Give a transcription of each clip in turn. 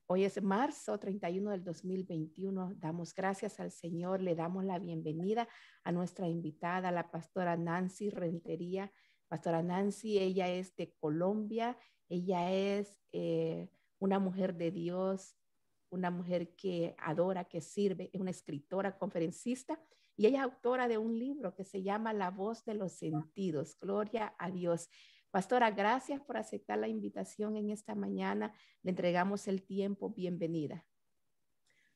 Hoy es marzo 31 del 2021. Damos gracias al Señor. Le damos la bienvenida a nuestra invitada, la pastora Nancy Rentería. Pastora Nancy, ella es de Colombia. Ella es una mujer de Dios, una mujer que adora, que sirve, es una escritora, conferencista, y ella es autora de un libro que se llama La voz de los sentidos. Gloria a Dios. Pastora, gracias por aceptar la invitación en esta mañana. Le entregamos el tiempo. Bienvenida.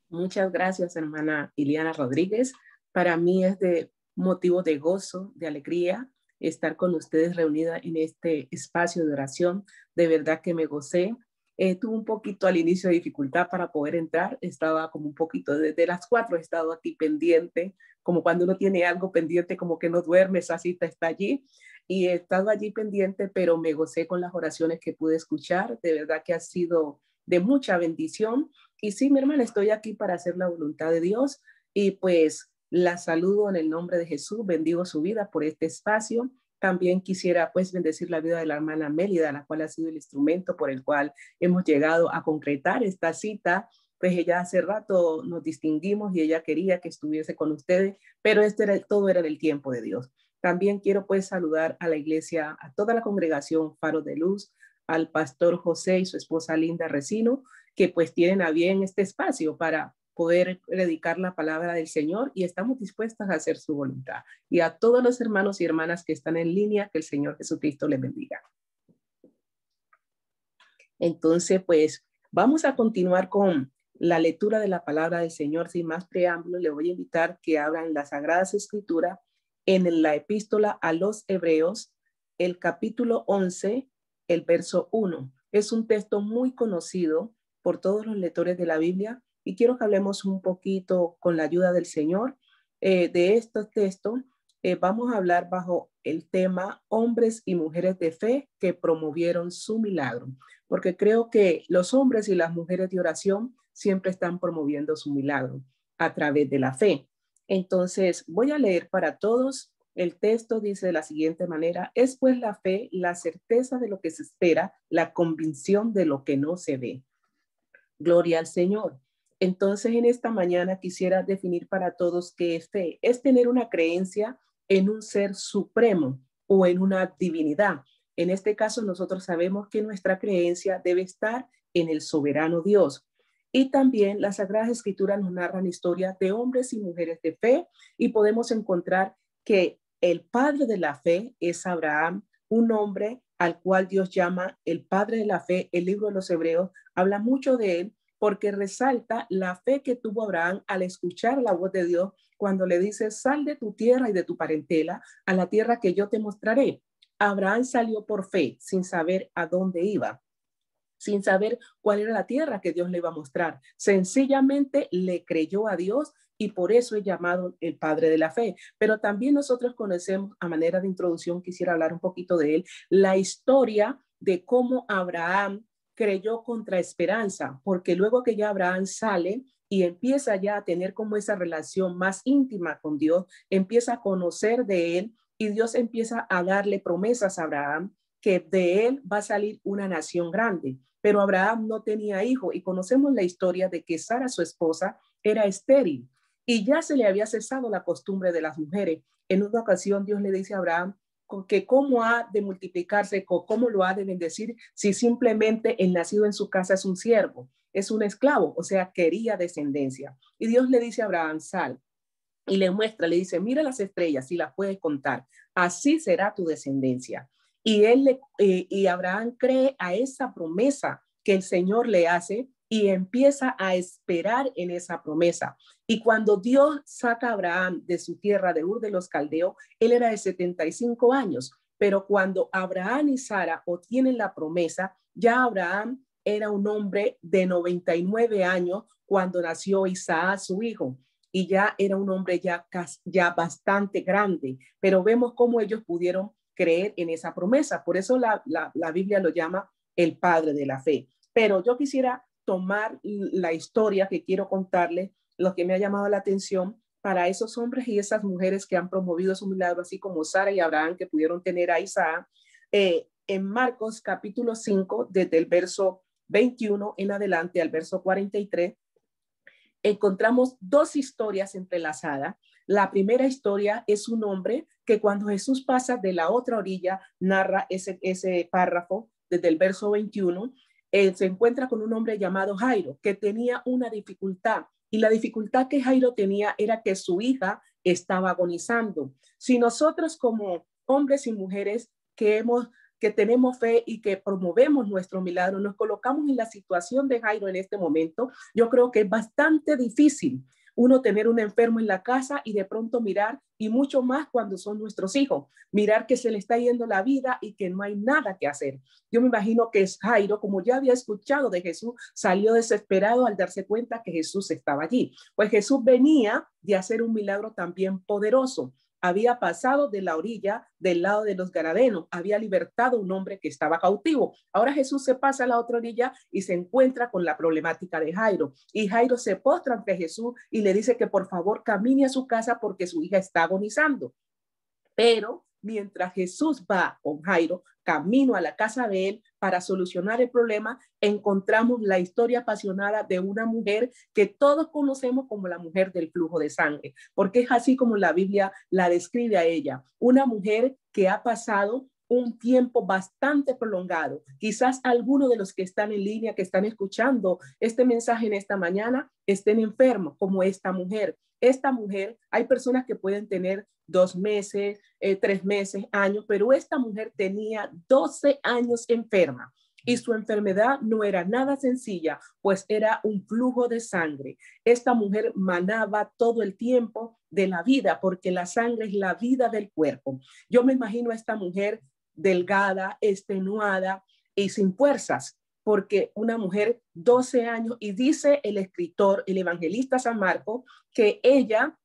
Muchas gracias, hermana Iliana Rodríguez. Para mí es de motivo de gozo, de alegría, estar con ustedes reunida en este espacio de oración. De verdad que me gocé. Tuve un poquito al inicio de dificultad para poder entrar. Estaba como un poquito, desde las 4 he estado aquí pendiente, como cuando uno tiene algo pendiente, como que no duerme, esa cita está allí. Y he estado allí pendiente, pero me gocé con las oraciones que pude escuchar. De verdad que ha sido de mucha bendición. Y sí, mi hermana, estoy aquí para hacer la voluntad de Dios y pues la saludo en el nombre de Jesús, bendigo su vida por este espacio. También quisiera pues bendecir la vida de la hermana Mélida, la cual ha sido el instrumento por el cual hemos llegado a concretar esta cita. Pues ella hace rato nos distinguimos y ella quería que estuviese con ustedes, pero todo era en el tiempo de Dios. También quiero pues saludar a la iglesia, a toda la congregación Faro de Luz, al pastor José y su esposa Linda Resino, que pues tienen a bien este espacio para poder predicar la palabra del Señor y estamos dispuestas a hacer su voluntad. Y a todos los hermanos y hermanas que están en línea, que el Señor Jesucristo les bendiga. Entonces, pues vamos a continuar con la lectura de la palabra del Señor. Sin más preámbulo, le voy a invitar que abran las Sagradas Escrituras en la epístola a los Hebreos, el capítulo 11, el verso 1. Es un texto muy conocido por todos los lectores de la Biblia y quiero que hablemos un poquito con la ayuda del Señor de estos textos. Vamos a hablar bajo el tema hombres y mujeres de fe que promovieron su milagro, porque creo que los hombres y las mujeres de oración siempre están promoviendo su milagro a través de la fe. Entonces, voy a leer para todos. El texto dice de la siguiente manera: es pues la fe, la certeza de lo que se espera, la convicción de lo que no se ve. Gloria al Señor. Entonces, en esta mañana quisiera definir para todos qué es fe. Es tener una creencia en un ser supremo o en una divinidad. En este caso, nosotros sabemos que nuestra creencia debe estar en el soberano Dios. Y también las Sagradas Escrituras nos narran historias de hombres y mujeres de fe y podemos encontrar que el padre de la fe es Abraham, un hombre al cual Dios llama el padre de la fe. El libro de los Hebreos habla mucho de él porque resalta la fe que tuvo Abraham al escuchar la voz de Dios cuando le dice: sal de tu tierra y de tu parentela a la tierra que yo te mostraré. Abraham salió por fe sin saber a dónde iba, sin saber cuál era la tierra que Dios le iba a mostrar. Sencillamente le creyó a Dios y por eso es llamado el padre de la fe. Pero también nosotros conocemos, a manera de introducción, quisiera hablar un poquito de él, la historia de cómo Abraham creyó contra esperanza, porque luego que ya Abraham sale y empieza ya a tener como esa relación más íntima con Dios, empieza a conocer de él y Dios empieza a darle promesas a Abraham que de él va a salir una nación grande. Pero Abraham no tenía hijo y conocemos la historia de que Sara, su esposa, era estéril y ya se le había cesado la costumbre de las mujeres. En una ocasión Dios le dice a Abraham que cómo ha de multiplicarse, cómo lo ha de bendecir si simplemente el nacido en su casa es un siervo, es un esclavo, o sea, quería descendencia. Y Dios le dice a Abraham: sal. Y le muestra, le dice: mira las estrellas, si las puedes contar, así será tu descendencia. Y Abraham cree a esa promesa que el Señor le hace y empieza a esperar en esa promesa. Y cuando Dios saca a Abraham de su tierra de Ur de los Caldeos, él era de 75 años, pero cuando Abraham y Sara obtienen la promesa, ya Abraham era un hombre de 99 años cuando nació Isaac, su hijo, y ya era un hombre ya bastante grande, pero vemos cómo ellos pudieron creer en esa promesa. Por eso la Biblia lo llama el padre de la fe. Pero yo quisiera tomar la historia que quiero contarles, lo que me ha llamado la atención para esos hombres y esas mujeres que han promovido su milagro, así como Sara y Abraham, que pudieron tener a Isaac. En Marcos capítulo 5, desde el verso 21 en adelante al verso 43, encontramos dos historias entrelazadas. La primera historia es un hombre que cuando Jesús pasa de la otra orilla, narra ese párrafo desde el verso 21, se encuentra con un hombre llamado Jairo, que tenía una dificultad. Y la dificultad que Jairo tenía era que su hija estaba agonizando. Si nosotros como hombres y mujeres que tenemos fe y que promovemos nuestro milagro, nos colocamos en la situación de Jairo en este momento, yo creo que es bastante difícil uno tener un enfermo en la casa y de pronto mirar, y mucho más cuando son nuestros hijos, mirar que se le está yendo la vida y que no hay nada que hacer. Yo me imagino que Jairo, como ya había escuchado de Jesús, salió desesperado al darse cuenta que Jesús estaba allí. Pues Jesús venía de hacer un milagro también poderoso. Había pasado de la orilla del lado de los Gadarenos, había libertado a un hombre que estaba cautivo. Ahora Jesús se pasa a la otra orilla y se encuentra con la problemática de Jairo. Y Jairo se postra ante Jesús y le dice que por favor camine a su casa porque su hija está agonizando. Pero mientras Jesús va con Jairo camino a la casa de él para solucionar el problema, encontramos la historia apasionada de una mujer que todos conocemos como la mujer del flujo de sangre, porque es así como la Biblia la describe a ella, una mujer que ha pasado un tiempo bastante prolongado. Quizás algunos de los que están en línea, que están escuchando este mensaje en esta mañana, estén enfermos como esta mujer. Esta mujer, hay personas que pueden tener 2 meses, 3 meses, años, pero esta mujer tenía 12 años enferma y su enfermedad no era nada sencilla, pues era un flujo de sangre. Esta mujer manaba todo el tiempo de la vida, porque la sangre es la vida del cuerpo. Yo me imagino a esta mujer delgada, extenuada y sin fuerzas, porque una mujer 12 años, y dice el escritor, el evangelista San Marcos, que ella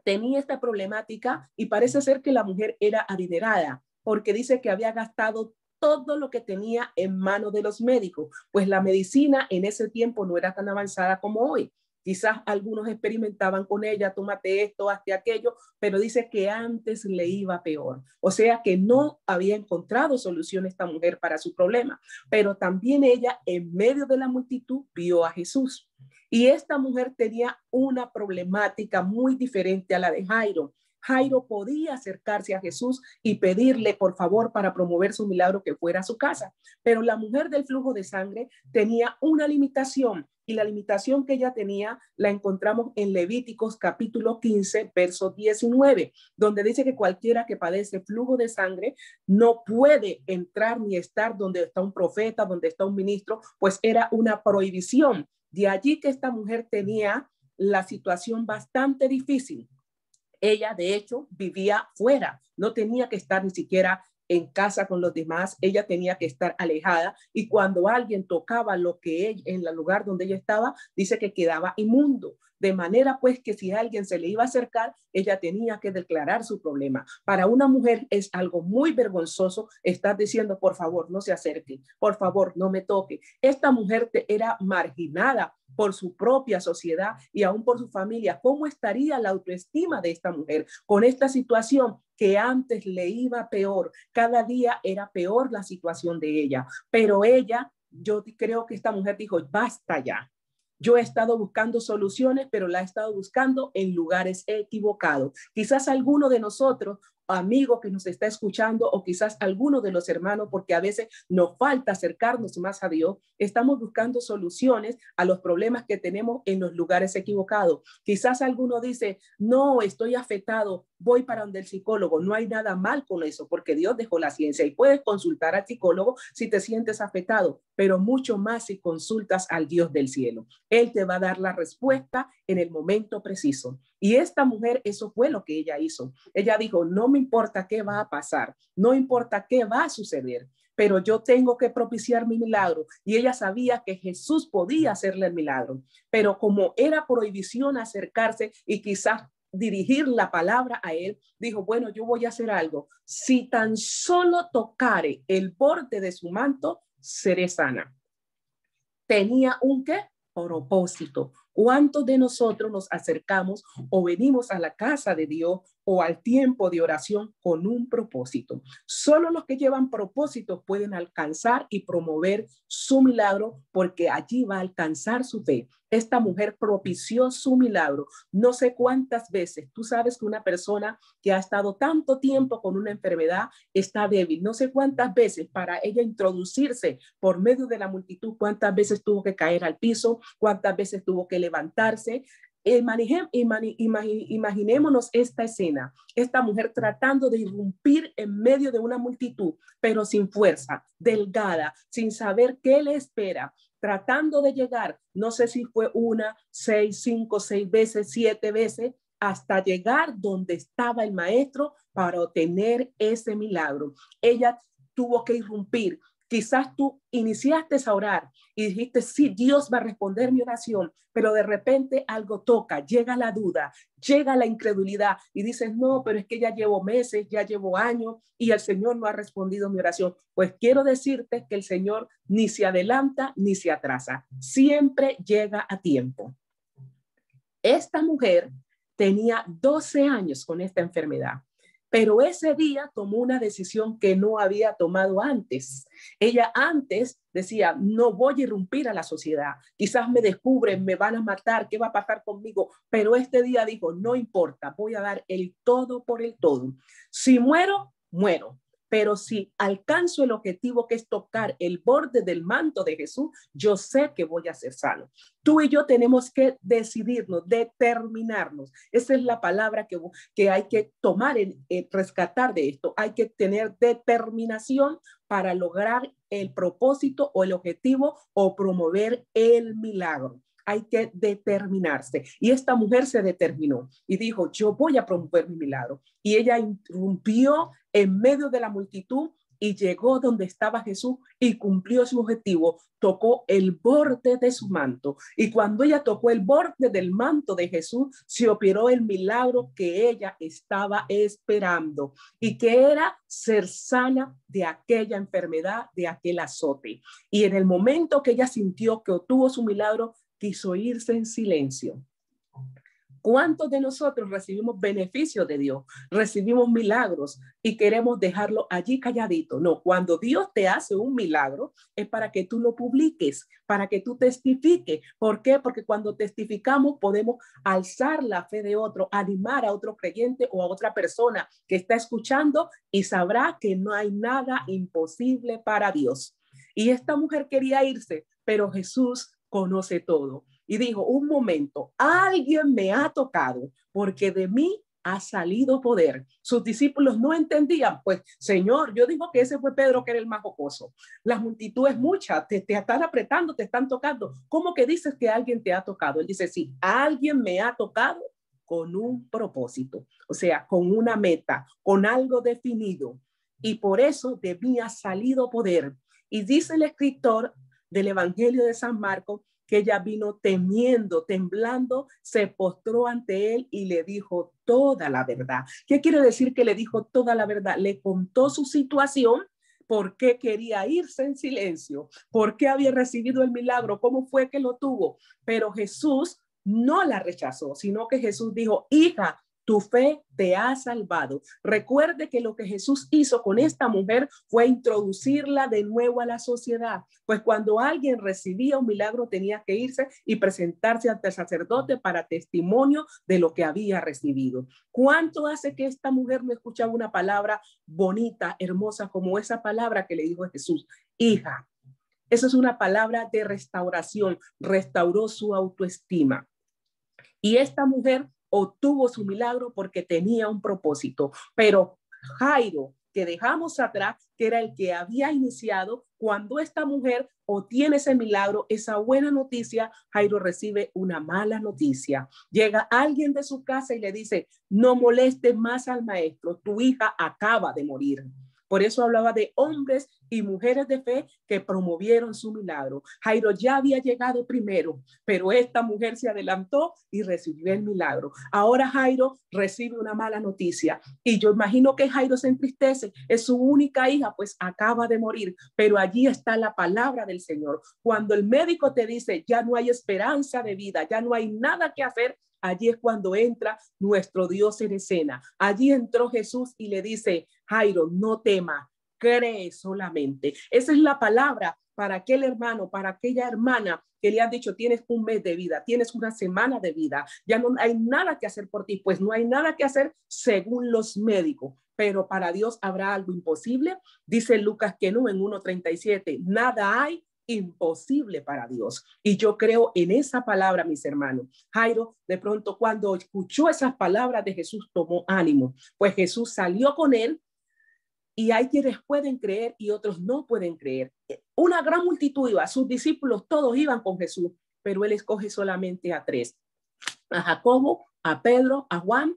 tenía esta problemática y parece ser que la mujer era adinerada, porque dice que había gastado todo lo que tenía en manos de los médicos, pues la medicina en ese tiempo no era tan avanzada como hoy. Quizás algunos experimentaban con ella, tómate esto, hazte aquello, pero dice que antes le iba peor. O sea que no había encontrado solución esta mujer para su problema, pero también ella en medio de la multitud vio a Jesús. Y esta mujer tenía una problemática muy diferente a la de Jairo. Jairo podía acercarse a Jesús y pedirle por favor para promover su milagro que fuera a su casa, pero la mujer del flujo de sangre tenía una limitación, y la limitación que ella tenía la encontramos en Levíticos capítulo 15, verso 19, donde dice que cualquiera que padece flujo de sangre no puede entrar ni estar donde está un profeta, donde está un ministro, pues era una prohibición. De allí que esta mujer tenía la situación bastante difícil. Ella, de hecho, vivía fuera, no tenía que estar ni siquiera en casa con los demás, ella tenía que estar alejada, y cuando alguien tocaba lo que ella, en el lugar donde ella estaba, dice que quedaba inmundo. De manera pues que si alguien se le iba a acercar, ella tenía que declarar su problema. Para una mujer es algo muy vergonzoso estar diciendo, por favor, no se acerque, por favor, no me toque. Esta mujer era marginada por su propia sociedad y aún por su familia. ¿Cómo estaría la autoestima de esta mujer con esta situación que antes le iba peor? Cada día era peor la situación de ella, pero ella, yo creo que esta mujer dijo, basta ya. Yo he estado buscando soluciones, pero la he estado buscando en lugares equivocados. Quizás alguno de nosotros, amigo que nos está escuchando, o quizás alguno de los hermanos, porque a veces nos falta acercarnos más a Dios, estamos buscando soluciones a los problemas que tenemos en los lugares equivocados. Quizás alguno dice, no, estoy afectado, voy para donde el psicólogo. No hay nada mal con eso, porque Dios dejó la ciencia y puedes consultar al psicólogo si te sientes afectado, pero mucho más si consultas al Dios del cielo. Él te va a dar la respuesta en el momento preciso. Y esta mujer, eso fue lo que ella hizo. Ella dijo, no me importa qué va a pasar, no importa qué va a suceder, pero yo tengo que propiciar mi milagro. Y ella sabía que Jesús podía hacerle el milagro, pero como era prohibición acercarse y quizás dirigir la palabra a él, dijo, bueno, yo voy a hacer algo. Si tan solo tocare el borde de su manto, seré sana. Tenía un ¿qué? Propósito. ¿Cuántos de nosotros nos acercamos o venimos a la casa de Dios o al tiempo de oración con un propósito. Solo los que llevan propósitos pueden alcanzar y promover su milagro, porque allí va a alcanzar su fe. Esta mujer propició su milagro. No sé cuántas veces, tú sabes que una persona que ha estado tanto tiempo con una enfermedad está débil. No sé cuántas veces para ella introducirse por medio de la multitud, cuántas veces tuvo que caer al piso, cuántas veces tuvo que levantarse. Imaginémonos esta escena, esta mujer tratando de irrumpir en medio de una multitud, pero sin fuerza, delgada, sin saber qué le espera, tratando de llegar, no sé si fue 1, 6, 5, 6 veces, 7 veces, hasta llegar donde estaba el maestro para obtener ese milagro. Ella tuvo que irrumpir. Quizás tú iniciaste a orar y dijiste, sí, Dios va a responder mi oración, pero de repente algo toca, llega la duda, llega la incredulidad y dices, no, pero es que ya llevo meses, ya llevo años y el Señor no ha respondido mi oración. Pues quiero decirte que el Señor ni se adelanta ni se atrasa, siempre llega a tiempo. Esta mujer tenía 12 años con esta enfermedad. Pero ese día tomó una decisión que no había tomado antes. Ella antes decía, no voy a irrumpir a la sociedad. Quizás me descubren, me van a matar, ¿qué va a pasar conmigo? Pero este día dijo, no importa, voy a dar el todo por el todo. Si muero, muero. Pero si alcanzo el objetivo que es tocar el borde del manto de Jesús, yo sé que voy a ser sano. Tú y yo tenemos que decidirnos, determinarnos. Esa es la palabra que hay que tomar, rescatar de esto. Hay que tener determinación para lograr el propósito o el objetivo o promover el milagro. Hay que determinarse. Y esta mujer se determinó y dijo, yo voy a promover mi milagro. Y ella irrumpió en medio de la multitud y llegó donde estaba Jesús y cumplió su objetivo. Tocó el borde de su manto. Y cuando ella tocó el borde del manto de Jesús, se operó el milagro que ella estaba esperando y que era ser sana de aquella enfermedad, de aquel azote. Y en el momento que ella sintió que obtuvo su milagro, quiso irse en silencio. ¿Cuántos de nosotros recibimos beneficios de Dios? Recibimos milagros y queremos dejarlo allí calladito. No, cuando Dios te hace un milagro es para que tú lo publiques, para que tú testifiques. ¿Por qué? Porque cuando testificamos podemos alzar la fe de otro, animar a otro creyente o a otra persona que está escuchando y sabrá que no hay nada imposible para Dios. Y esta mujer quería irse, pero Jesús conoce todo. Y dijo, un momento, alguien me ha tocado porque de mí ha salido poder. Sus discípulos no entendían, pues, Señor, yo digo que ese fue Pedro, que era el más jocoso. Las multitudes muchas te están apretando, te están tocando. ¿Cómo que dices que alguien te ha tocado? Él dice, sí, alguien me ha tocado con un propósito, o sea, con una meta, con algo definido. Y por eso de mí ha salido poder. Y dice el escritor del Evangelio de San Marcos que ella vino temiendo, temblando, se postró ante él y le dijo toda la verdad. ¿Qué quiere decir que le dijo toda la verdad? Le contó su situación, por qué quería irse en silencio, por qué había recibido el milagro, cómo fue que lo tuvo. Pero Jesús no la rechazó, sino que Jesús dijo, hija, tu fe te ha salvado. Recuerde que lo que Jesús hizo con esta mujer fue introducirla de nuevo a la sociedad. Pues cuando alguien recibía un milagro tenía que irse y presentarse ante el sacerdote para testimonio de lo que había recibido. ¿Cuánto hace que esta mujer no escuchaba una palabra bonita, hermosa, como esa palabra que le dijo Jesús? Hija. Esa es una palabra de restauración. Restauró su autoestima. Y esta mujer obtuvo su milagro porque tenía un propósito. Pero Jairo, que dejamos atrás, que era el que había iniciado, cuando esta mujer obtiene ese milagro, esa buena noticia, Jairo recibe una mala noticia. Llega alguien de su casa y le dice, no molestes más al maestro, tu hija acaba de morir. Por eso hablaba de hombres y mujeres de fe que promovieron su milagro. Jairo ya había llegado primero, pero esta mujer se adelantó y recibió el milagro. Ahora Jairo recibe una mala noticia y yo imagino que Jairo se entristece. Es su única hija, pues acaba de morir, pero allí está la palabra del Señor. Cuando el médico te dice ya no hay esperanza de vida, ya no hay nada que hacer, allí es cuando entra nuestro Dios en escena. Allí entró Jesús y le dice, Jairo, no temas, cree solamente. Esa es la palabra para aquel hermano, para aquella hermana que le han dicho, tienes un mes de vida, tienes una semana de vida, ya no hay nada que hacer por ti, pues no hay nada que hacer según los médicos, pero para Dios habrá algo imposible. Dice Lucas que no, en 1:37, nada hay imposible para Dios. Y yo creo en esa palabra, mis hermanos. Jairo, de pronto, cuando escuchó esas palabras de Jesús, tomó ánimo, pues Jesús salió con él. Y hay quienes pueden creer y otros no pueden creer. Una gran multitud iba, sus discípulos todos iban con Jesús, pero él escoge solamente a 3, a Jacobo, a Pedro, a Juan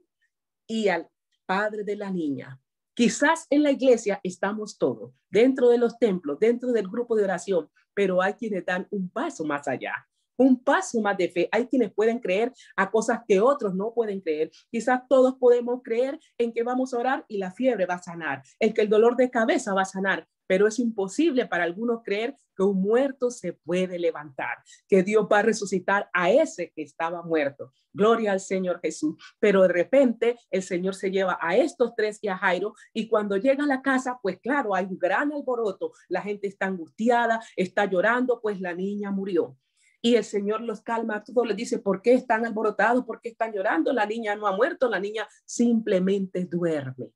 y al padre de la niña. Quizás en la iglesia estamos todos, dentro de los templos, dentro del grupo de oración, pero hay quienes dan un paso más allá, un paso más de fe. Hay quienes pueden creer a cosas que otros no pueden creer. Quizás todos podemos creer en que vamos a orar y la fiebre va a sanar, en que el dolor de cabeza va a sanar, pero es imposible para algunos creer que un muerto se puede levantar, que Dios va a resucitar a ese que estaba muerto. Gloria al Señor Jesús. Pero de repente el Señor se lleva a estos 3 y a Jairo, y cuando llega a la casa, pues claro, hay un gran alboroto. La gente está angustiada, está llorando, pues la niña murió. Y el Señor los calma a todos, les dice, ¿por qué están alborotados? ¿Por qué están llorando? La niña no ha muerto, la niña simplemente duerme.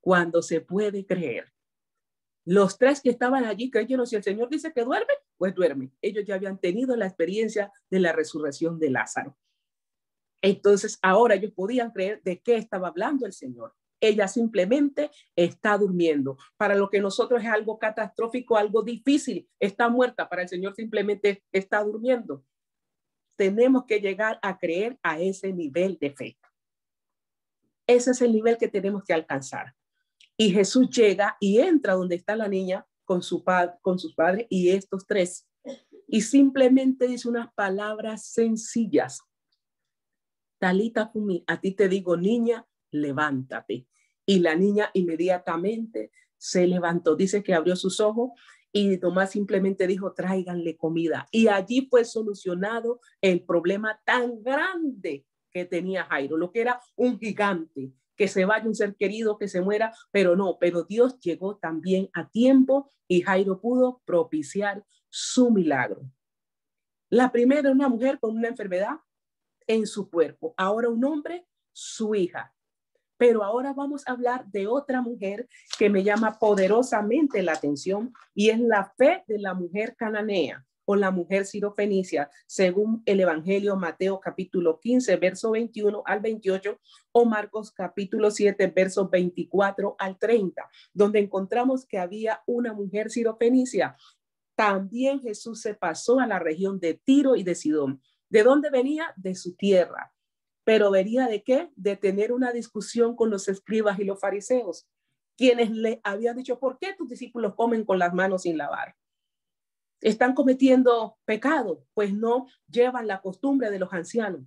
Cuando se puede creer. Los 3 que estaban allí creyeron, si el Señor dice que duerme, pues duerme. Ellos ya habían tenido la experiencia de la resurrección de Lázaro. Entonces ahora ellos podían creer de qué estaba hablando el Señor. Ella simplemente está durmiendo. Para lo que nosotros es algo catastrófico, algo difícil, está muerta. Para el Señor simplemente está durmiendo. Tenemos que llegar a creer a ese nivel de fe. Ese es el nivel que tenemos que alcanzar. Y Jesús llega y entra donde está la niña con sus padres y estos 3. Y simplemente dice unas palabras sencillas. Talita cumi, a ti te digo, niña, levántate. Y la niña inmediatamente se levantó. Dice que abrió sus ojos y Tomás simplemente dijo, tráiganle comida. Y allí fue solucionado el problema tan grande que tenía Jairo, lo que era un gigante, que se vaya un ser querido, que se muera, pero no, pero Dios llegó también a tiempo y Jairo pudo propiciar su milagro. La primera, una mujer con una enfermedad en su cuerpo, ahora un hombre, su hija. Pero ahora vamos a hablar de otra mujer que me llama poderosamente la atención, y es la fe de la mujer cananea o la mujer sirofenicia, según el Evangelio Mateo capítulo 15, verso 21 al 28, o Marcos capítulo 7, versos 24 al 30, donde encontramos que había una mujer sirofenicia. También Jesús se pasó a la región de Tiro y de Sidón. ¿De dónde venía? De su tierra. ¿Pero venía de qué? De tener una discusión con los escribas y los fariseos, quienes le habían dicho, ¿por qué tus discípulos comen con las manos sin lavar? ¿Están cometiendo pecado? Pues no llevan la costumbre de los ancianos.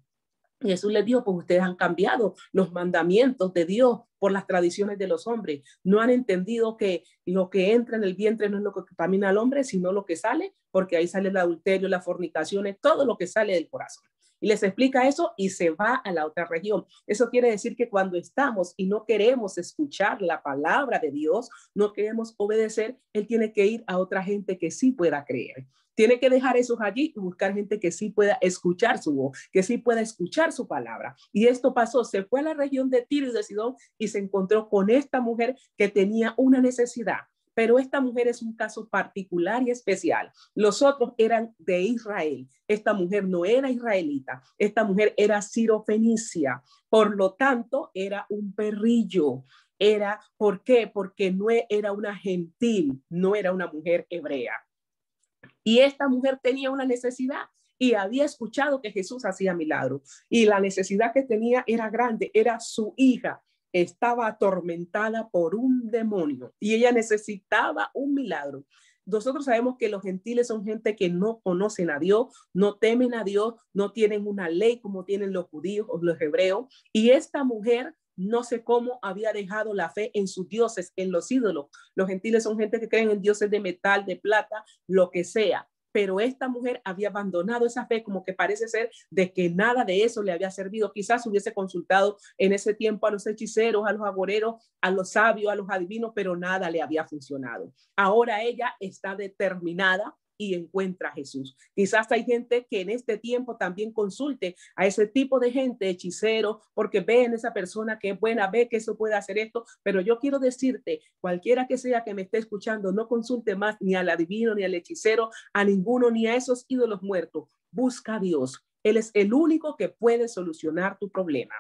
Y Jesús les dijo, pues ustedes han cambiado los mandamientos de Dios por las tradiciones de los hombres. No han entendido que lo que entra en el vientre no es lo que contamina al hombre, sino lo que sale, porque ahí sale el adulterio, las fornicaciones, todo lo que sale del corazón. Y les explica eso y se va a la otra región. Eso quiere decir que cuando estamos y no queremos escuchar la palabra de Dios, no queremos obedecer, Él tiene que ir a otra gente que sí pueda creer. Tiene que dejar esos allí y buscar gente que sí pueda escuchar su voz, que sí pueda escuchar su palabra. Y esto pasó, se fue a la región de Tiro y de Sidón y se encontró con esta mujer que tenía una necesidad. Pero esta mujer es un caso particular y especial. Los otros eran de Israel. Esta mujer no era israelita. Esta mujer era sirofenicia. Por lo tanto, era un perrillo. ¿Por qué? Porque no era una gentil, no era una mujer hebrea. Y esta mujer tenía una necesidad y había escuchado que Jesús hacía milagros. Y la necesidad que tenía era grande, era su hija. Estaba atormentada por un demonio y ella necesitaba un milagro. Nosotros sabemos que los gentiles son gente que no conocen a Dios, no temen a Dios, no tienen una ley como tienen los judíos o los hebreos. Y esta mujer no sé cómo había dejado la fe en sus dioses, en los ídolos. Los gentiles son gente que creen en dioses de metal, de plata, lo que sea. pero esta mujer había abandonado esa fe, como que parece ser de que nada de eso le había servido. Quizás hubiese consultado en ese tiempo a los hechiceros, a los agoreros, a los sabios, a los adivinos, pero nada le había funcionado. Ahora ella está determinada y encuentra a Jesús. Quizás hay gente que en este tiempo también consulte a ese tipo de gente, hechicero, porque ve en esa persona que es buena, ve que eso puede hacer esto, pero yo quiero decirte, cualquiera que sea que me esté escuchando, no consulte más ni al adivino, ni al hechicero, a ninguno, ni a esos ídolos muertos. Busca a Dios. Él es el único que puede solucionar tu problema.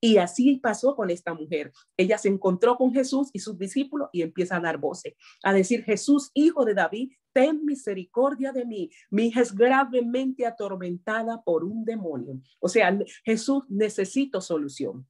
Y así pasó con esta mujer. Ella se encontró con Jesús y sus discípulos y empieza a dar voces, a decir: Jesús, hijo de David, ten misericordia de mí. Mi hija es gravemente atormentada por un demonio. O sea, Jesús, necesito solución.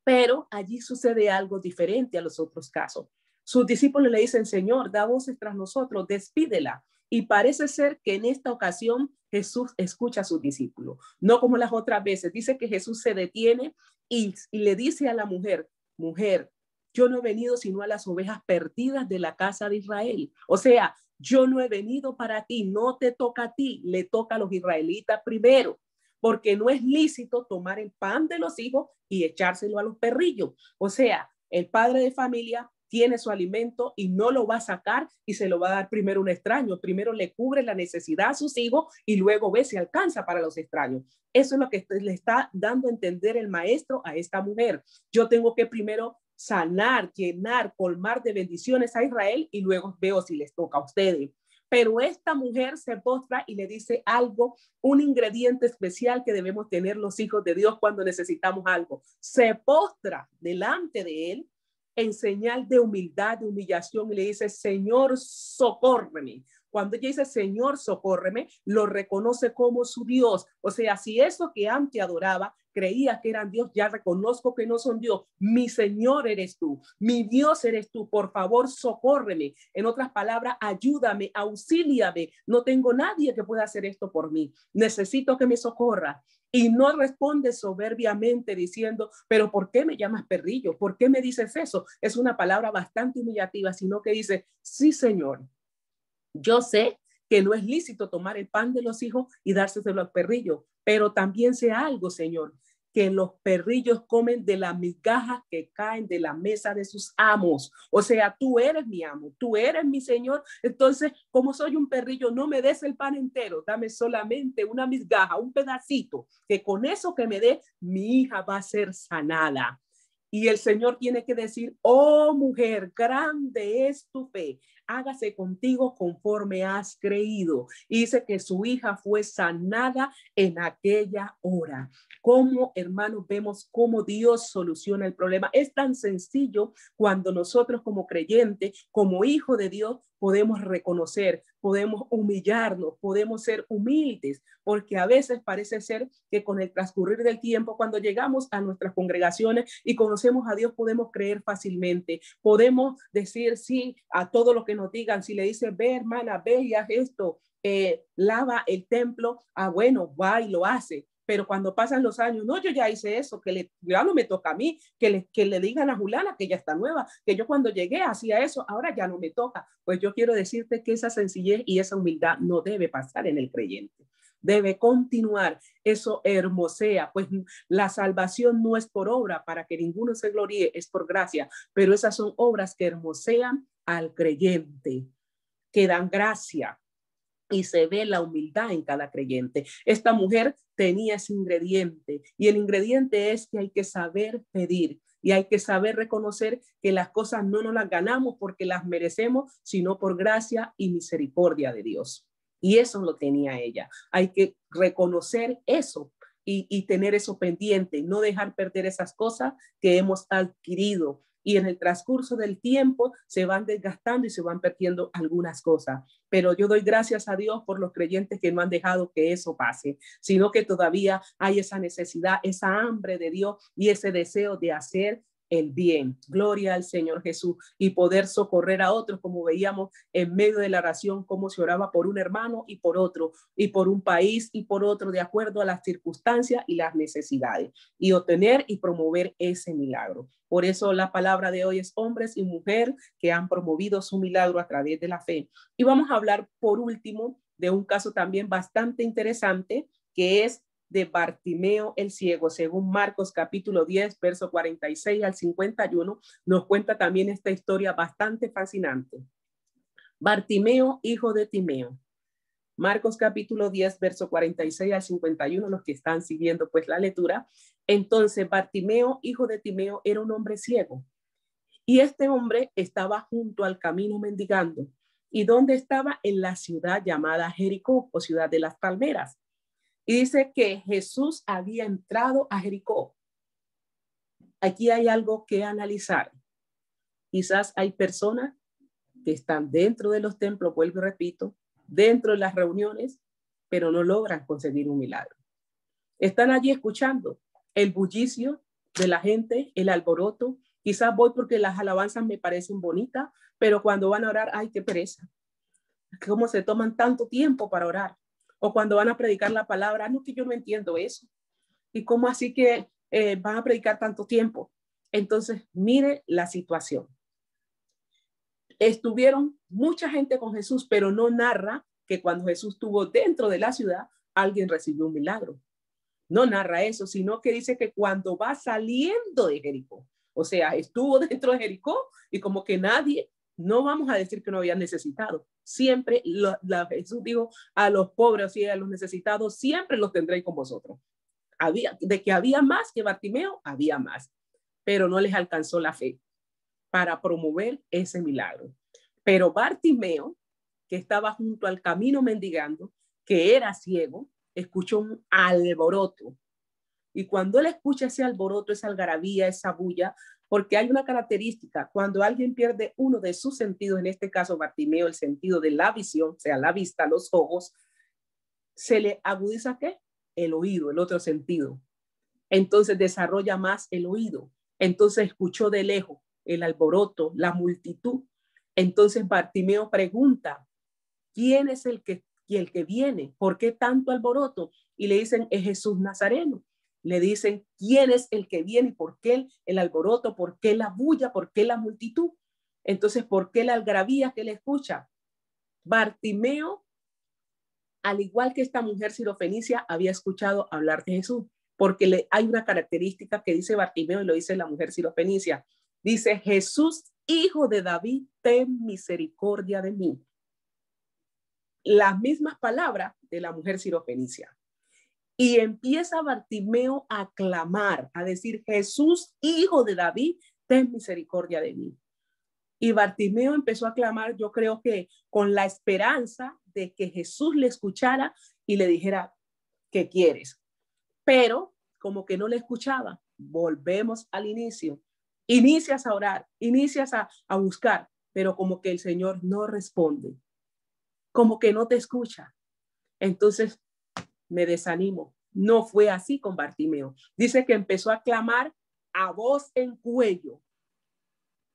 Pero allí sucede algo diferente a los otros casos. Sus discípulos le dicen: Señor, da voces tras nosotros, despídela. Y parece ser que en esta ocasión Jesús escucha a sus discípulos, no como las otras veces. Dice que Jesús se detiene y le dice a la mujer: mujer, yo no he venido sino a las ovejas perdidas de la casa de Israel. O sea, yo no he venido para ti, no te toca a ti, le toca a los israelitas primero, porque no es lícito tomar el pan de los hijos y echárselo a los perrillos. O sea, el padre de familia tiene su alimento y no lo va a sacar y se lo va a dar primero un extraño. Primero le cubre la necesidad a sus hijos y luego ve si alcanza para los extraños. Eso es lo que le está dando a entender el maestro a esta mujer. Yo tengo que primero sanar, llenar, colmar de bendiciones a Israel y luego veo si les toca a ustedes. Pero esta mujer se postra y le dice algo, un ingrediente especial que debemos tener los hijos de Dios cuando necesitamos algo. Se postra delante de él en señal de humildad, de humillación, y le dice: Señor, socórreme. Cuando ella dice Señor, socórreme, lo reconoce como su Dios. O sea, si eso que antes adoraba creía que eran Dios, ya reconozco que no son Dios. Mi Señor eres tú, mi Dios eres tú. Por favor, socórreme. En otras palabras, ayúdame, auxíliame. No tengo nadie que pueda hacer esto por mí. Necesito que me socorra. Y no responde soberbiamente diciendo: pero ¿por qué me llamas perrillo? ¿Por qué me dices eso? Es una palabra bastante humillativa, sino que dice: sí, Señor, yo sé que no es lícito tomar el pan de los hijos y dárselo a los perrillos, pero también sé algo, Señor, que los perrillos comen de las migajas que caen de la mesa de sus amos. O sea, tú eres mi amo, tú eres mi Señor. Entonces, como soy un perrillo, no me des el pan entero, dame solamente una migaja, un pedacito, que con eso que me dé, mi hija va a ser sanada. Y el Señor tiene que decir: oh mujer, grande es tu fe, hágase contigo conforme has creído. Y dice que su hija fue sanada en aquella hora. Como hermanos vemos cómo Dios soluciona el problema. Es tan sencillo cuando nosotros como creyentes, como hijo de Dios, podemos reconocer, podemos humillarnos, podemos ser humildes, porque a veces parece ser que con el transcurrir del tiempo, cuando llegamos a nuestras congregaciones y conocemos a Dios, podemos creer fácilmente, podemos decir sí a todo lo que nos digan. Si le dice: ve hermana, ve y haz esto, lava el templo, bueno, va y lo hace. Pero cuando pasan los años, no, yo ya hice eso, ya no me toca a mí, que le digan a Juliana que ya está nueva, que yo cuando llegué hacía eso, ahora ya no me toca. Pues yo quiero decirte que esa sencillez y esa humildad no debe pasar en el creyente. Debe continuar. Eso hermosea, pues la salvación no es por obra para que ninguno se gloríe, es por gracia, pero esas son obras que hermosean al creyente, que dan gracia. Y se ve la humildad en cada creyente. Esta mujer tenía ese ingrediente, y el ingrediente es que hay que saber pedir y hay que saber reconocer que las cosas no nos las ganamos porque las merecemos, sino por gracia y misericordia de Dios. Y eso lo tenía ella. Hay que reconocer eso y tener eso pendiente, no dejar perder esas cosas que hemos adquirido. Y en el transcurso del tiempo se van desgastando y se van perdiendo algunas cosas. Pero yo doy gracias a Dios por los creyentes que no han dejado que eso pase, sino que todavía hay esa necesidad, esa hambre de Dios y ese deseo de hacer el bien. Gloria al Señor Jesús, y poder socorrer a otros, como veíamos en medio de la oración, cómo se oraba por un hermano y por otro, y por un país y por otro, de acuerdo a las circunstancias y las necesidades, y obtener y promover ese milagro. Por eso la palabra de hoy es hombres y mujeres que han promovido su milagro a través de la fe. Y vamos a hablar por último de un caso también bastante interesante, que es de Bartimeo el ciego. Según Marcos capítulo 10, verso 46 al 51, nos cuenta también esta historia bastante fascinante. Bartimeo, hijo de Timeo. Marcos capítulo 10, verso 46 al 51, los que están siguiendo pues la lectura. Entonces, Bartimeo, hijo de Timeo, era un hombre ciego. Y este hombre estaba junto al camino mendigando. ¿Y dónde estaba? En la ciudad llamada Jericó, o ciudad de las palmeras. Y dice que Jesús había entrado a Jericó. Aquí hay algo que analizar. Quizás hay personas que están dentro de los templos, vuelvo y repito, dentro de las reuniones, pero no logran conseguir un milagro. Están allí escuchando el bullicio de la gente, el alboroto. Quizás voy porque las alabanzas me parecen bonitas, pero cuando van a orar, ¡ay, qué pereza! ¿Cómo se toman tanto tiempo para orar? O cuando van a predicar la palabra, no, que yo no entiendo eso. ¿Y cómo así que van a predicar tanto tiempo? Entonces, mire la situación. Estuvieron mucha gente con Jesús, pero no narra que cuando Jesús estuvo dentro de la ciudad, alguien recibió un milagro. No narra eso, sino que dice que cuando va saliendo de Jericó, o sea, estuvo dentro de Jericó y como que nadie, no vamos a decir que no había necesitado. Siempre Jesús dijo a los pobres y a los necesitados, siempre los tendréis con vosotros. De que había más que Bartimeo, había más, pero no les alcanzó la fe para promover ese milagro. Pero Bartimeo, que estaba junto al camino mendigando, que era ciego, escuchó un alboroto. Y cuando él escucha ese alboroto, esa algarabía, esa bulla, porque hay una característica, cuando alguien pierde uno de sus sentidos, en este caso Bartimeo, el sentido de la visión, o sea, la vista, los ojos, se le agudiza ¿qué? El oído, el otro sentido. Entonces desarrolla más el oído. Entonces escuchó de lejos el alboroto, la multitud. Entonces Bartimeo pregunta, ¿quién es el que viene? ¿Por qué tanto alboroto? Y le dicen, es Jesús Nazareno. Le dicen, ¿quién es el que viene? ¿Por qué el alboroto? ¿Por qué la bulla? ¿Por qué la multitud? Entonces, ¿por qué la algarabía que le escucha? Bartimeo, al igual que esta mujer sirofenicia, había escuchado hablar de Jesús, porque hay una característica que dice Bartimeo y lo dice la mujer sirofenicia. Dice, Jesús, hijo de David, ten misericordia de mí. Las mismas palabras de la mujer sirofenicia. Y empieza Bartimeo a clamar, a decir, Jesús, hijo de David, ten misericordia de mí. Y Bartimeo empezó a clamar, yo creo que con la esperanza de que Jesús le escuchara y le dijera, ¿qué quieres? Pero como que no le escuchaba. Volvemos al inicio. Inicias a orar, inicias a buscar, pero como que el Señor no responde, como que no te escucha. Entonces me desanimo. No fue así con Bartimeo. Dice que empezó a clamar a voz en cuello,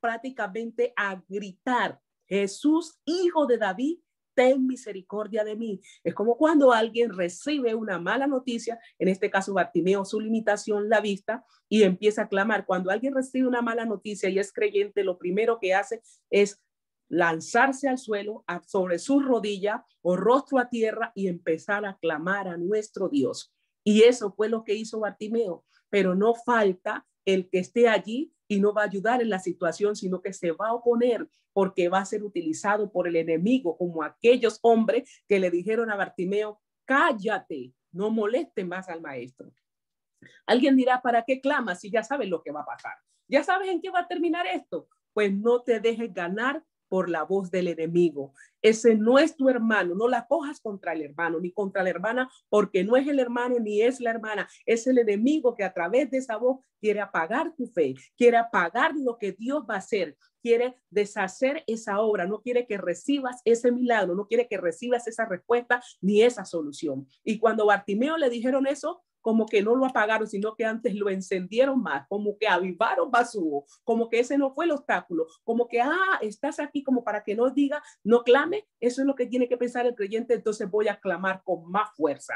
prácticamente a gritar, Jesús, hijo de David, ten misericordia de mí. Es como cuando alguien recibe una mala noticia, en este caso Bartimeo, su limitación, la vista, y empieza a clamar. Cuando alguien recibe una mala noticia y es creyente, lo primero que hace es lanzarse al suelo, sobre su rodilla o rostro a tierra y empezar a clamar a nuestro Dios. Y eso fue lo que hizo Bartimeo, pero no falta el que esté allí y no va a ayudar en la situación, sino que se va a oponer porque va a ser utilizado por el enemigo, como aquellos hombres que le dijeron a Bartimeo, cállate, no moleste más al maestro. Alguien dirá, ¿para qué clamas si ya sabes lo que va a pasar? ¿Ya sabes en qué va a terminar esto? Pues no te dejes ganar por la voz del enemigo. Ese no es tu hermano, no la cojas contra el hermano ni contra la hermana, porque no es el hermano ni es la hermana, es el enemigo que a través de esa voz quiere apagar tu fe, quiere apagar lo que Dios va a hacer, quiere deshacer esa obra, no quiere que recibas ese milagro, no quiere que recibas esa respuesta ni esa solución. Y cuando Bartimeo le dijeron eso, como que no lo apagaron, sino que antes lo encendieron más, como que avivaron más su voz, como que ese no fue el obstáculo, como que, estás aquí como para que no diga, no clame. Eso es lo que tiene que pensar el creyente. Entonces voy a clamar con más fuerza.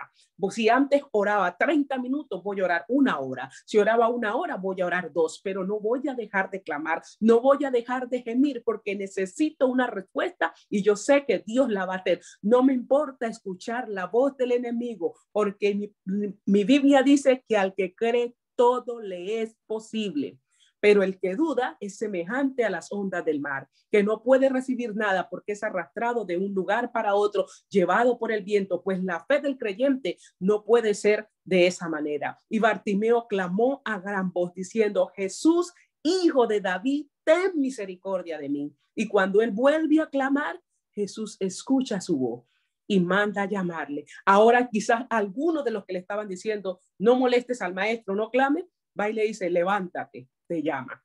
Si antes oraba 30 minutos, voy a orar 1 hora. Si oraba 1 hora, voy a orar 2, pero no voy a dejar de clamar, no voy a dejar de gemir, porque necesito una respuesta y yo sé que Dios la va a hacer. No me importa escuchar la voz del enemigo, porque mi Biblia dice que al que cree todo le es posible. Pero el que duda es semejante a las ondas del mar, que no puede recibir nada porque es arrastrado de un lugar para otro, llevado por el viento. Pues la fe del creyente no puede ser de esa manera. Y Bartimeo clamó a gran voz diciendo: Jesús, Hijo de David, ten misericordia de mí. Y cuando él vuelve a clamar, Jesús escucha su voz y manda a llamarle. Ahora quizás algunos de los que le estaban diciendo, no molestes al maestro, no clame, va y le dice, levántate, te llama.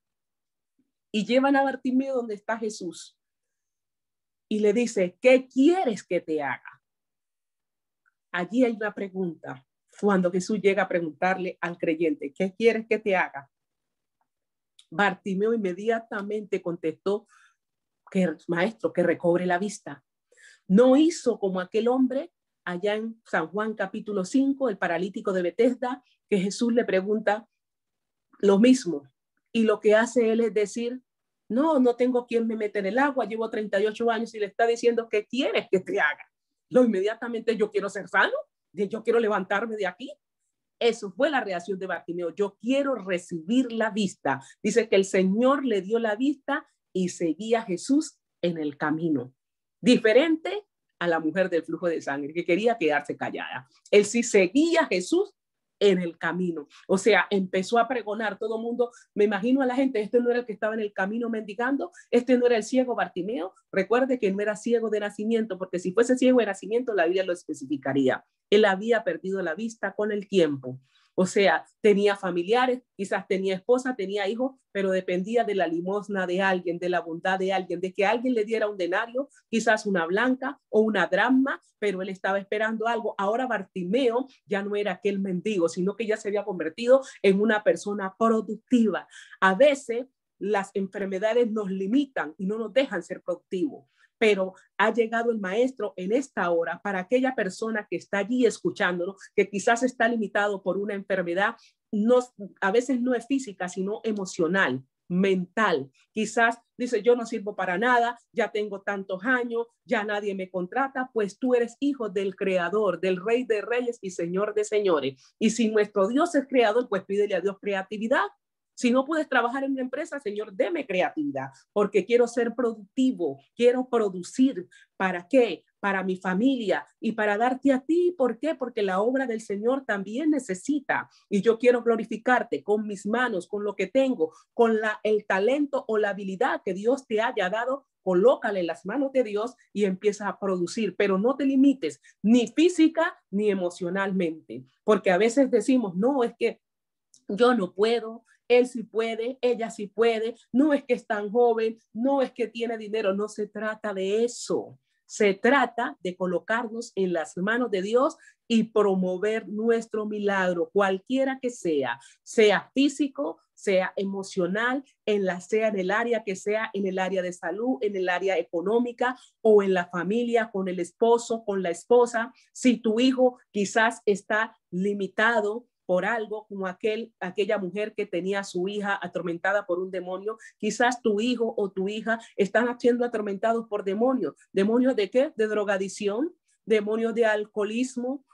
Y llevan a Bartimeo donde está Jesús y le dice, ¿qué quieres que te haga? Allí hay una pregunta. Cuando Jesús llega a preguntarle al creyente, ¿qué quieres que te haga? Bartimeo inmediatamente contestó, que maestro, que recobre la vista. No hizo como aquel hombre allá en San Juan capítulo 5, el paralítico de Betesda, que Jesús le pregunta lo mismo. Y lo que hace él es decir, no tengo quien me mete en el agua, llevo 38 años y le está diciendo, ¿qué quieres que te haga? Inmediatamente yo quiero ser sano, yo quiero levantarme de aquí. Eso fue la reacción de Bartimeo. Yo quiero recibir la vista. Dice que el Señor le dio la vista y seguía a Jesús en el camino. Diferente a la mujer del flujo de sangre que quería quedarse callada. Él sí seguía a Jesús en el camino. O sea, empezó a pregonar todo el mundo. Me imagino a la gente, este no era el que estaba en el camino mendigando, este no era el ciego Bartimeo. Recuerde que no era ciego de nacimiento, porque si fuese ciego de nacimiento, la Biblia lo especificaría. Él había perdido la vista con el tiempo. O sea, tenía familiares, quizás tenía esposa, tenía hijos, pero dependía de la limosna de alguien, de la bondad de alguien, de que alguien le diera un denario, quizás una blanca o una dracma, pero él estaba esperando algo. Ahora Bartimeo ya no era aquel mendigo, sino que ya se había convertido en una persona productiva. A veces las enfermedades nos limitan y no nos dejan ser productivos. Pero ha llegado el maestro en esta hora para aquella persona que está allí escuchándonos, que quizás está limitado por una enfermedad, a veces no es física, sino emocional, mental. Quizás dice, yo no sirvo para nada, ya tengo tantos años, ya nadie me contrata. Pues tú eres hijo del Creador, del Rey de Reyes y Señor de Señores. Y si nuestro Dios es creador, pues pídele a Dios creatividad. Si no puedes trabajar en una empresa, Señor, deme creatividad, porque quiero ser productivo, quiero producir. ¿Para qué? Para mi familia y para darte a ti. ¿Por qué? Porque la obra del Señor también necesita. Y yo quiero glorificarte con mis manos, con lo que tengo, con el talento o la habilidad que Dios te haya dado. Colócale en las manos de Dios y empieza a producir, pero no te limites ni física ni emocionalmente, porque a veces decimos, no, es que yo no puedo, él sí puede, ella sí puede, no es que es tan joven, no es que tiene dinero, no se trata de eso. Se trata de colocarnos en las manos de Dios y promover nuestro milagro, cualquiera que sea físico, sea emocional, sea en el área que sea, en el área de salud, en el área económica o en la familia, con el esposo, con la esposa. Si tu hijo quizás está limitado por algo, como aquella mujer que tenía a su hija atormentada por un demonio, quizás tu hijo o tu hija están siendo atormentados por demonios. ¿Demonios de qué? De drogadicción, demonios de alcoholismo,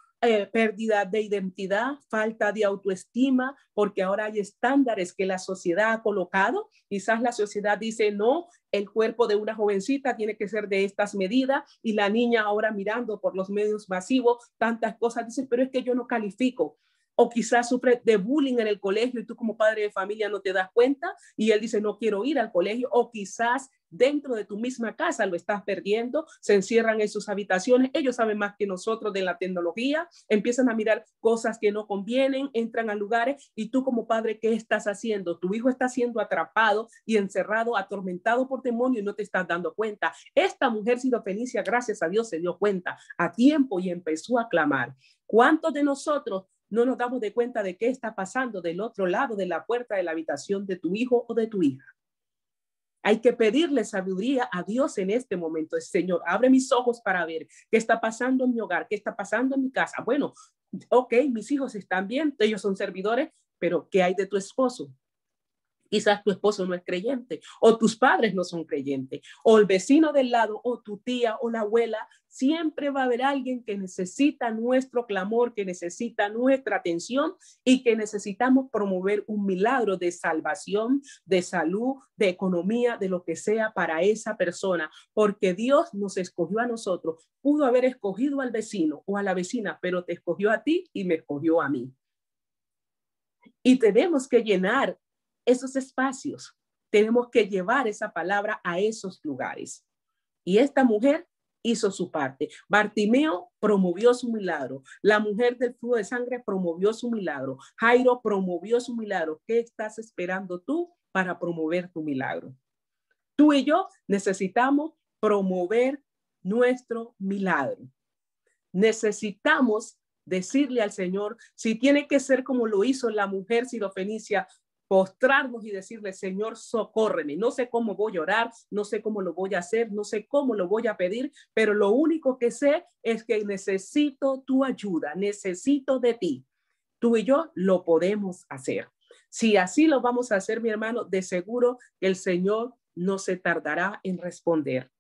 pérdida de identidad, falta de autoestima, porque ahora hay estándares que la sociedad ha colocado. Quizás la sociedad dice, no, el cuerpo de una jovencita tiene que ser de estas medidas, y la niña ahora mirando por los medios masivos tantas cosas dice, pero es que yo no califico. O quizás sufre de bullying en el colegio y tú como padre de familia no te das cuenta y él dice no quiero ir al colegio. O quizás dentro de tu misma casa lo estás perdiendo, se encierran en sus habitaciones, ellos saben más que nosotros de la tecnología, empiezan a mirar cosas que no convienen, entran a lugares y tú como padre, ¿qué estás haciendo? Tu hijo está siendo atrapado y encerrado, atormentado por demonios y no te estás dando cuenta. Esta mujer sirofenicia, gracias a Dios, se dio cuenta a tiempo y empezó a clamar. ¿Cuántos de nosotros no nos damos de cuenta de qué está pasando del otro lado de la puerta de la habitación de tu hijo o de tu hija. Hay que pedirle sabiduría a Dios en este momento. Señor, abre mis ojos para ver qué está pasando en mi hogar, qué está pasando en mi casa. Bueno, ok, mis hijos están bien, ellos son servidores, pero ¿qué hay de tu esposo? Quizás tu esposo no es creyente, o tus padres no son creyentes, o el vecino del lado, o tu tía, o la abuela. Siempre va a haber alguien que necesita nuestro clamor, que necesita nuestra atención y que necesitamos promover un milagro de salvación, de salud, de economía, de lo que sea para esa persona, porque Dios nos escogió a nosotros. Pudo haber escogido al vecino o a la vecina, pero te escogió a ti y me escogió a mí. Y tenemos que llenar esos espacios. Tenemos que llevar esa palabra a esos lugares. Y esta mujer hizo su parte. Bartimeo promovió su milagro. La mujer del flujo de sangre promovió su milagro. Jairo promovió su milagro. ¿Qué estás esperando tú para promover tu milagro? Tú y yo necesitamos promover nuestro milagro. Necesitamos decirle al Señor, si tiene que ser como lo hizo la mujer sirofenicia, postrarnos y decirle, Señor, socórreme. No sé cómo voy a orar, no sé cómo lo voy a hacer, no sé cómo lo voy a pedir, pero lo único que sé es que necesito tu ayuda, necesito de ti. Tú y yo lo podemos hacer. Si así lo vamos a hacer, mi hermano, de seguro el Señor no se tardará en responder,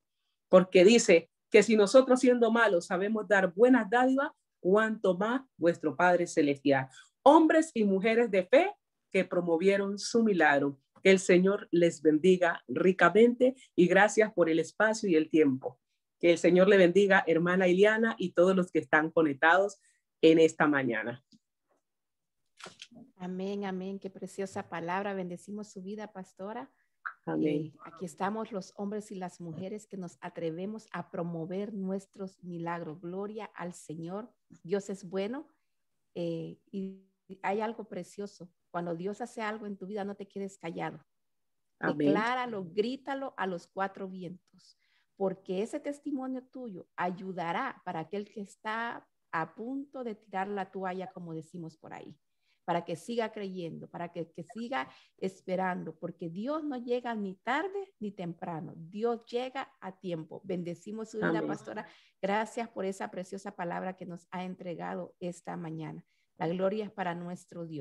porque dice que si nosotros siendo malos sabemos dar buenas dádivas, cuánto más vuestro Padre Celestial. Hombres y mujeres de fe que promovieron su milagro. Que el Señor les bendiga ricamente y gracias por el espacio y el tiempo. Que el Señor le bendiga, hermana Iliana, y todos los que están conectados en esta mañana. Amén, amén. Qué preciosa palabra. Bendecimos su vida, pastora. Amén. Aquí estamos los hombres y las mujeres que nos atrevemos a promover nuestros milagros. Gloria al Señor. Dios es bueno y hay algo precioso. Cuando Dios hace algo en tu vida, no te quedes callado. Amén. Decláralo, grítalo a los cuatro vientos, porque ese testimonio tuyo ayudará para aquel que está a punto de tirar la toalla, como decimos por ahí, para que siga creyendo, para que siga esperando, porque Dios no llega ni tarde ni temprano, Dios llega a tiempo. Bendecimos su vida, pastora. Gracias por esa preciosa palabra que nos ha entregado esta mañana. La gloria es para nuestro Dios.